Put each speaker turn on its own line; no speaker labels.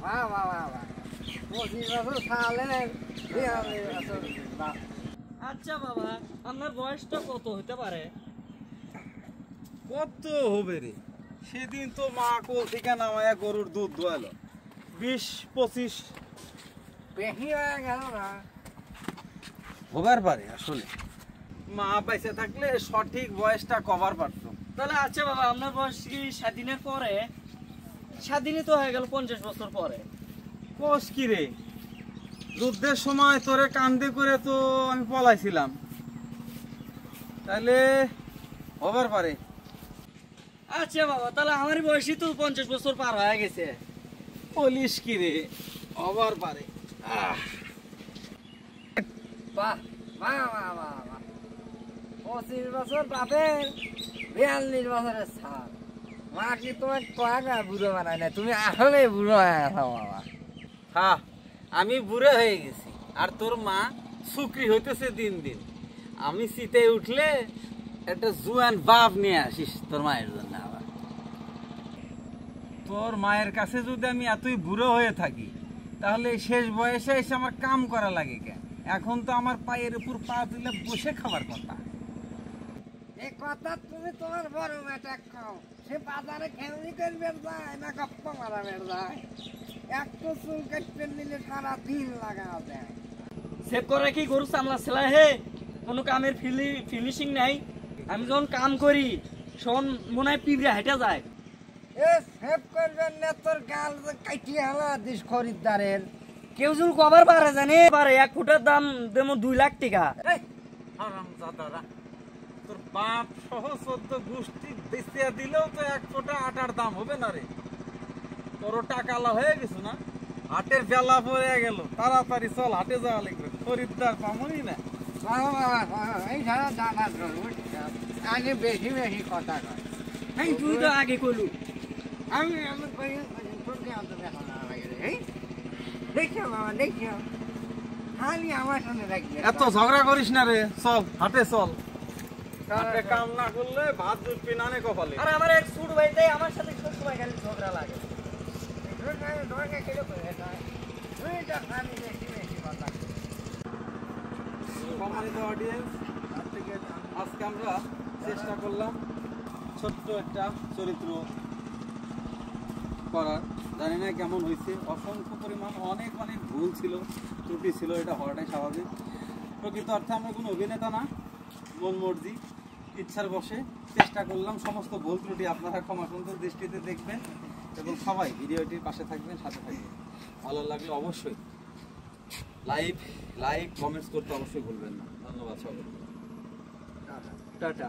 বাহ বাহ বাহ বাহ 25 বছর সালে 42 বছর বাহ।
আচ্ছা বাবা, আপনার বয়সটা কত হতে পারে?
কত হবে রে? সেদিন তো মা কোল থেকে নামায়া গরুর দুধ দোয়ালো 20-25
বেশি হয়ে গেল না?
হবার পারে আসলে। মা পয়সা থাকলে সঠিক বয়সটা কভার পারতো।
তাহলে আচ্ছা বাবা, আপনার বয়স কি স্বাধীনের পরে? স্বাধীনই তো হয়ে গেল 50 বছর পরে।
কোষ কি রে, যুদ্ধের সময় তোরে কান্দে করে তো আমি পলাইছিলাম, তাহলে হবার পারে।
আচ্ছা বাবা, তাহলে আমার বয়সই তো 50 বছর পার হয়ে গেছে।
বলিস কি রে, হবার পারে।
বাহ বাহ বাহ বাহ বাহ 25 বছর বাপের 42 বছরের ছাড়। মা কি তোমার কয়েকটা বুড়ো বানায় না? তুমি আসলে বুড়ো হয়ে গেছো বাবা।
হ্যাঁ, আমি বুড়ো হয়ে গেছি আর তোর মা শুকরি হইতেছে দিন দিন। আমি শীতে উঠলে একটা জুয়ান বাপ নিয়ে আসিস তোর মায়ের জন্য। আবার তোর মায়ের কাছে যদি আমি এতই বুড়ো হয়ে থাকি, তাহলে শেষ বয়সে এসে আমার কাম করা লাগে কেন? এখন তো আমার পায়ের উপর পা দিলে বসে খাবার কথা।
এই কথা তুমি তোমার বড় বেটা খাও। সে বাজারে খেলনি করবে যায় না গপ্প মারাবে যায়? একটু চুল কাটতে নিলে সারা দিন লাগা দেয়।
সেভ করে কি গরু সামলা ছেলা হে, কোনো কামের ফিনিশিং নাই। আমি যখন কাম করি শোন মনে হয় পিঁপড়ে হেঁটে যায়।
এ সেভ করবেন না, তোর গাল কাটিয়ে হালা দিস খরিদ্দারের।
কেউ যদি কবার পারে জানি পারে 1 ফুটের দাম যেমন 2 লাখ টাকা।
হারামজাদারা, তোর বাপ সহ 14 গোষ্ঠী বেচিয়া দিলেও তো 1 ফোঁটা আটার দাম হবে না রে। তোর টাকালা হয়ে গেছে না, হাটের বেলা পড়ে গেল, তাড়াতাড়ি চল হাটে যাওয়া লাগবে, খরিদ্দার পামনি না।
বাবা বাবা বাবা, এই সারা দানা আগে বেশি বেশি কথা কয়।
এই তুই তো আগে কইলু।
আমি আমি কই তোর কে আনতে এখন লাগে রে। এই দেখিও বাবা দেখিও, খালি আমার সামনে রাখবি।
এত ঝগড়া করিস না রে, চল হাটে চল। হাটে কাম না করলে ভাত জুটবি না নে কপালে।
আর আমার এক ছোট ভাই তাই আমার সাথে সব সময় খালি ঝগড়া লাগে।
তোমাকে কেটে করে তুই তো খালি বেশি বেশি কথা।
সম্মানিত অডিয়েন্স, আজকে আমরা চেষ্টা করলাম ছোট্ট একটা চরিত্র করার। জানি না কেমন হয়েছে, অসংখ্য পরিমাণ অনেক অনেক ভুল ছিল, ত্রুটি ছিল, এটা হওয়াটাই স্বাভাবিক। প্রকৃত অর্থে আমরা কোনো অভিনেতা না, মন মর্জি ইচ্ছার বসে চেষ্টা করলাম। সমস্ত ভুল ত্রুটি আপনারা ক্ষমাসুন্দর দৃষ্টিতে দেখবেন এবং সবাই ভিডিওটির পাশে থাকবেন, সাথে থাকবেন। ভালো লাগলে অবশ্যই লাইক কমেন্টস করতে অবশ্যই ভুলবেন না। ধন্যবাদ সবাই,
টাটা।